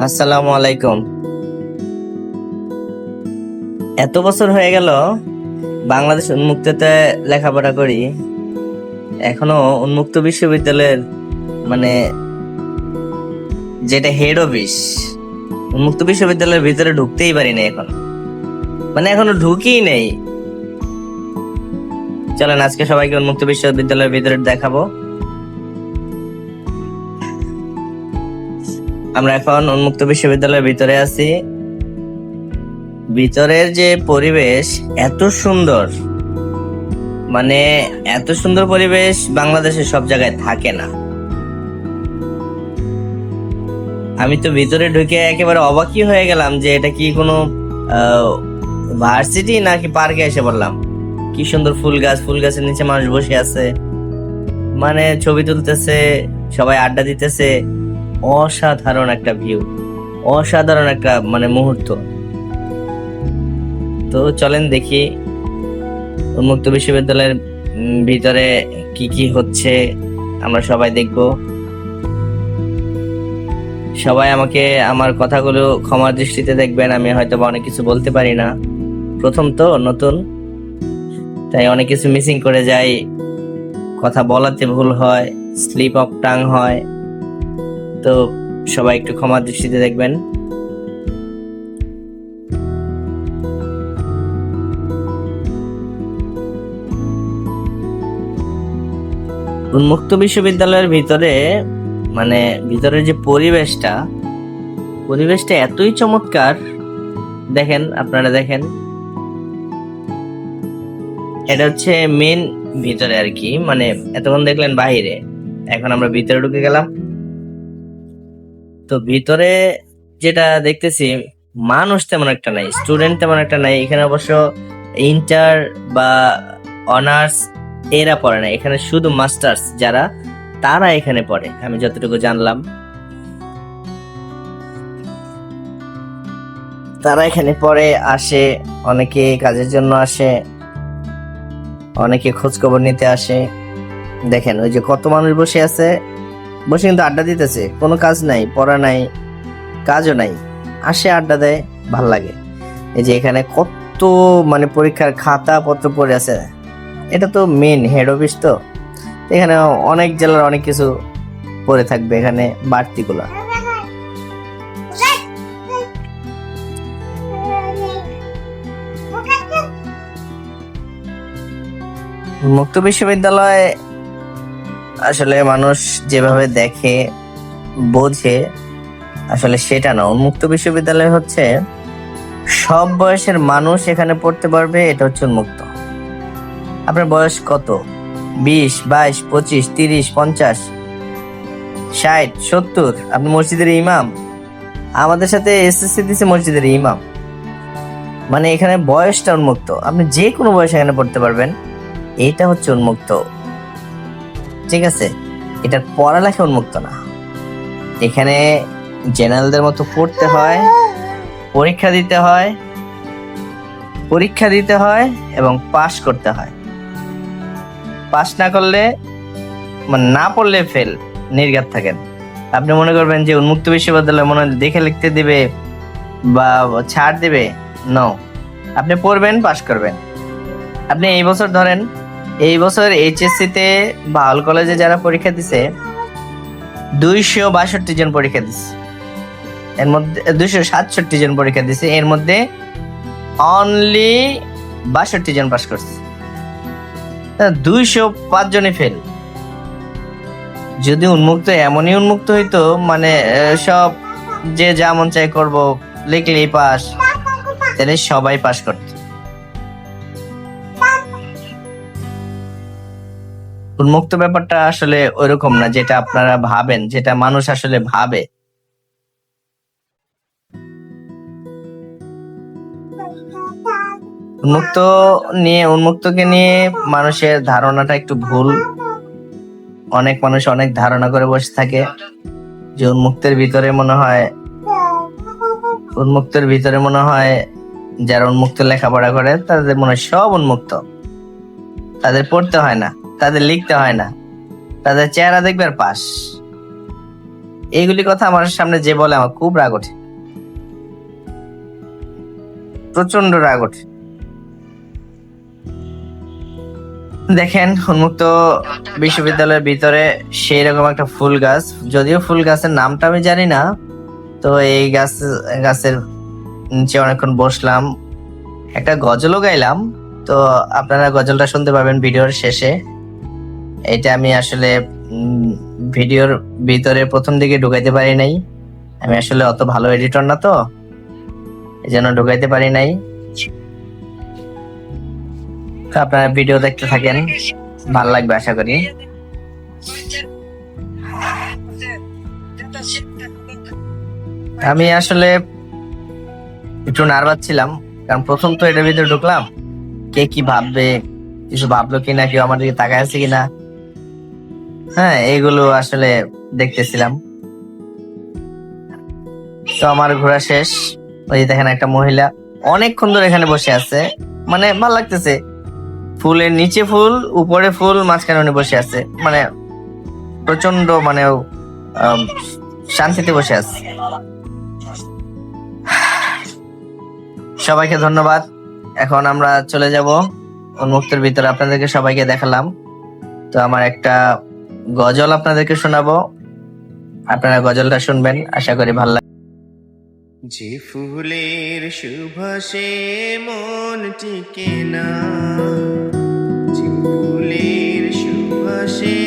আসসালামু আলাইকুম। এত বছর হয়ে গেল বাংলাদেশ উন্মুক্ততে লেখাপড়া করি, এখনো উন্মুক্ত বিশ্ববিদ্যালয়ের মানে যেটা হেড অফিস, উন্মুক্ত বিশ্ববিদ্যালয়ের ভিতরে ঢুকতেই পারি না এখন, এখনো ঢুকিই নেই। চলেন আজকে সবাইকে উন্মুক্ত বিশ্ববিদ্যালয়ের ভিতরে দেখাবো। আমরা এখন উন্মুক্ত বিশ্ববিদ্যালয়ের ভিতরে আছি। ভিতরের যে পরিবেশ এত সুন্দর, এত সুন্দর পরিবেশ বাংলাদেশের সব জায়গায় থাকে না। আমি তো ভিতরে ঢুকে একেবারে অবাকই হয়ে গেলাম যে এটা কি কোনো ভার্সিটি নাকি পার্কে এসে পড়লাম। কি সুন্দর ফুল গাছ, ফুল গাছের নিচে মানুষ বসে আছে, ছবি তুলতেছে, সবাই আড্ডা দিতেছে। অসাধারণ একটা ভিউ, অসাধারণ একটা মুহূর্ত। তো চলেন দেখি উন্মুক্ত বিশ্ববিদ্যালয়ের ভিতরে কি কি হচ্ছে, আমরা সবাই দেখব। সবাই আমাকে আমার কথাগুলো ক্ষমার দৃষ্টিতে দেখবেন, আমি হয়তো অনেক কিছু বলতে পারি না, প্রথম তো নতুন, তাই অনেক কিছু মিসিং করে যাই, কথা বলাতে ভুল হয়, স্লিপ অফ টাং হয়। তো সবাই একটু ক্ষমার দৃষ্টিতে দেখবেন। উন্মুক্ত বিশ্ববিদ্যালয়ের ভিতরে ভিতরের যে পরিবেশটা এতই চমৎকার। দেখেন, আপনারা দেখেন, এটা হচ্ছে মেন ভিতরে আর কি। এতক্ষণ দেখলেন বাহিরে, এখন আমরা ভিতরে ঢুকে গেলাম। তো ভিতরে যেটা দেখতেছি, মানুষ তেমন একটা নাই, স্টুডেন্ট তেমন একটা নাই এখানে। অবশ্য ইন্টার বা অনার্স এরা পড়ে না এখানে, শুধু মাস্টার্স যারা, তারা এখানে পড়ে, আমি যতটুকু জানলাম। তারা এখানে পড়ে, আসে, অনেকে কাজের জন্য আসে, অনেকে খোঁজ খবর নিতে আসে। দেখেন ওই যে কত মানুষ বসে আছে, বসে কিন্তু আড্ডা দিতেছে, কোনো কাজ নাই, পড়া নাই, কাজও নাই, আসে আড্ডা দেয়, ভাল লাগে। এই যে এখানে কত পরীক্ষার খাতা পত্র পড়ে আছে, এটা তো মেন হেড অফিস, তো এখানে অনেক জেলার অনেক কিছু পড়ে থাকবে এখানে বাড়তিগুলা। মুক্ত বিশ্ববিদ্যালয় আসলে মানুষ যেভাবে দেখে বোঝে, আসলে সেটা না। উন্মুক্ত বিশ্ববিদ্যালয় হচ্ছে সব বয়সের মানুষ এখানে পড়তে পারবে, এটা হচ্ছে উন্মুক্ত। আপনার বয়স কত? 20, 22, 25, 30, 50, 60, 70? আপনি মসজিদের ইমাম, আমাদের সাথে এসএসসি দিছে মসজিদের ইমাম, এখানে বয়সটা উন্মুক্ত, আপনি যে কোনো বয়স এখানে পড়তে পারবেন, এটা হচ্ছে উন্মুক্ত। ঠিক আছে, এটার পড়ালেখা উন্মুক্ত না। এখানে জেনারেলদের মতো পড়তে হয়, পরীক্ষা দিতে হয় এবং পাশ করতে হয়। পাশ না করলে, না পড়লে ফেল, নির্ঘাত থাকেন। আপনি মনে করবেন যে উন্মুক্ত বিশ্ববিদ্যালয় মনে দেখে লিখতে দিবে বা ছাড় দিবে, নো। আপনি পড়বেন, পাশ করবেন। আপনি এই বছর ধরেন, এই বছর এইচএসসি তে বাউল কলেজে যারা পরীক্ষা দিছে, 262 জন পরীক্ষা দিছে, এর মধ্যে 267 জন পরীক্ষা দিছে, এর মধ্যে অনলি 62 জন পাস করছে, 205 জনই ফেল। যদি উন্মুক্ত এমনই উন্মুক্ত হইতো, সব যে যা মন চাই করবো, লিখলেই পাস, তাহলে সবাই পাস করত। উন্মুক্ত ব্যাপারটা আসলে ওইরকম না যেটা আপনারা ভাবেন, যেটা মানুষ আসলে ভাবে। উন্মুক্তকে নিয়ে মানুষের ধারণাটা একটু ভুল। অনেক মানুষ অনেক ধারণা করে বসে থাকে যে উন্মুক্তের ভিতরে মনে হয় যারা উন্মুক্ত লেখাপড়া করে তাদের মনে হয় সব উন্মুক্ত, তাদের পড়তে হয় না, তাদের লিখতে হয় না, তাদের চেহারা দেখবে আর পাস। এইগুলি কথা আমার সামনে যে বলে আমার খুব রাগ ওঠে, প্রচন্ড রাগ ওঠে। দেখেন উন্মুক্ত বিশ্ববিদ্যালয়ের ভিতরে সেই রকম একটা ফুল গাছ, যদিও ফুল গাছের নামটা আমি জানি না, তো এই গাছের নিচে অনেকক্ষণ বসলাম, একটা গজলও গাইলাম। তো আপনারা গজলটা শুনতে পাবেন ভিডিওর শেষে। এটা আমি আসলে ভিডিওর ভিতরে প্রথম দিকে ঢুকাইতে পারি নাই, আমি আসলে অত ভালো এডিটর না, তো এই জন্য ঢুকাইতে পারি নাই। তো আপনারা ভিডিও দেখতে থাকেন, ভালো লাগবে আশা করি। আমি আসলে একটু নার্ভাস ছিলাম, কারণ প্রথম তো এটার ভিতরে ঢুকলাম, কে কি ভাববে, কিছু ভাবলো কিনা, কেউ আমার দিকে তাকায় আছে কিনা, হ্যাঁ এইগুলো আসলে দেখতেছিলাম। তো আমার ঘোরা শেষ। ওই দেখেন একটা মহিলা অনেকক্ষণ ধরে এখানে বসে আছে, মানে ভালো লাগতেছে, ফুলের নিচে ফুল, উপরে ফুল, মাঝখানে উনি বসে আছে, মানে প্রচন্ড মানে শান্তিতে বসে আছে। সবাইকে ধন্যবাদ। এখন আমরা চলে যাব উন্মুক্তের ভিতরে, আপনাদেরকে সবাইকে দেখালাম। তো আমার একটা গজল আপনাদেরকে শোনাবো, আপনারা গজলটা শুনবেন, আশা করি ভালো লাগবে। যে ফুলের সুবাসে মন টিকে না, যে ফুলের সুবাসে